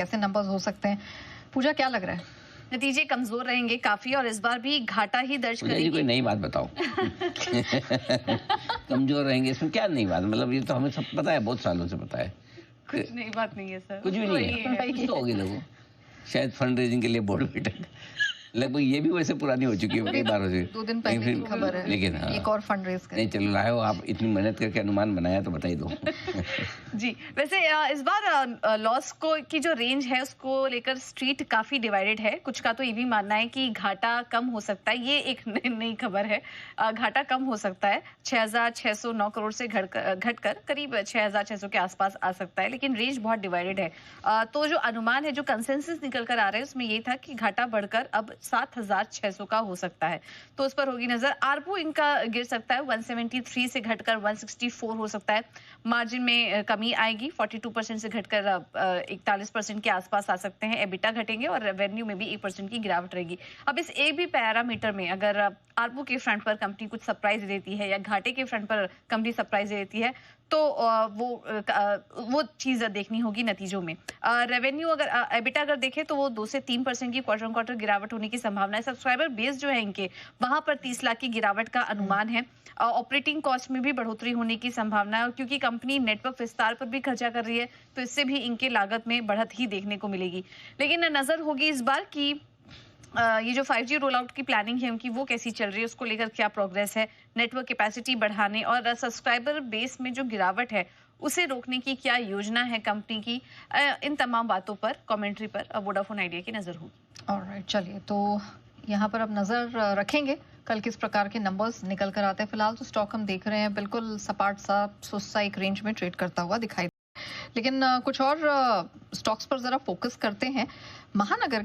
कैसे नंबर्स हो सकते हैं? पूजा, क्या लग रहा है? नतीजे कमजोर रहेंगे काफी और इस बार भी घाटा ही दर्ज करेगी। कोई नई बात बताओ। कमजोर रहेंगे इसमें क्या नई बात? मतलब ये तो हमें सब पता है, बहुत सालों से पता है। कुछ नई बात नहीं है सर, कुछ भी नहीं है, कुछ तो होगी देखो। शायद फंड रेजिंग के लिए बोर्ड बैठक लगभग ये भी वैसे पुरानी हो चुकी है, कई बार हो चुकी। 2 दिन पहले की खबर है, लेकिन हाँ, एक और फंड रेज नहीं चलो लाए हो आप, इतनी मेहनत करके अनुमान बनाया तो बताई दो। जी वैसे इस बार लॉस को की जो रेंज है उसको लेकर स्ट्रीट काफी डिवाइडेड है। कुछ का तो ये भी मानना है कि घाटा कम हो सकता है, ये एक नई खबर है। घाटा कम हो सकता है, 6,609 करोड़ से घटकर करीब 6,600 के आसपास आ सकता है, लेकिन रेंज बहुत डिवाइडेड है। तो जो अनुमान है, जो कंसेंसस निकल कर आ रहा है उसमें ये था कि घाटा बढ़कर अब 7,600 का हो सकता है, तो उस पर होगी नजर। आरपू इनका गिर सकता है, 173 से घटकर 164 हो सकता है। मार्जिन में कमी आएगी, 42% से घटकर 41% के आसपास आ सकते हैं। एबिटा घटेंगे और रेवेन्यू में भी 1% की गिरावट रहेगी। अब इस एक भी पैरामीटर में अगर आरपू के फ्रंट पर कंपनी कुछ सरप्राइज देती है या घाटे के फ्रंट पर कंपनी सरप्राइज देती है तो वो चीज देखनी होगी नतीजों में। रेवेन्यू अगर एबिटा अगर देखें तो वो 2 से 3% की क्वार्टर ऑन क्वार्टर गिरावट होने की संभावना है। सब्सक्राइबर बेस जो है इनके, वहां पर 30 लाख की गिरावट का अनुमान है। ऑपरेटिंग कॉस्ट में भी बढ़ोतरी होने की संभावना है, और क्योंकि कंपनी नेटवर्क विस्तार पर भी खर्चा कर रही है तो इससे भी इनके लागत में बढ़त ही देखने को मिलेगी। लेकिन नजर होगी इस बार की ये जो 5G रोल आउट की प्लानिंग है उनकी, वो कैसी चल रही है, उसको लेकर क्या प्रोग्रेस है, नेटवर्क कैपेसिटी बढ़ाने और सब्सक्राइबर बेस में जो गिरावट है उसे रोकने की क्या योजना है कंपनी की। इन तमाम बातों पर कमेंट्री पर वोडाफोन आइडिया की नजर होगी। ऑलराइट, चलिए तो यहाँ पर अब नजर रखेंगे कल किस प्रकार के नंबर्स निकल कर आते हैं। फिलहाल तो स्टॉक हम देख रहे हैं बिल्कुल सपाट सा सुस्ता एक रेंज में ट्रेड करता हुआ दिखाई, लेकिन कुछ और स्टॉक्स पर जरा फोकस करते हैं। महानगर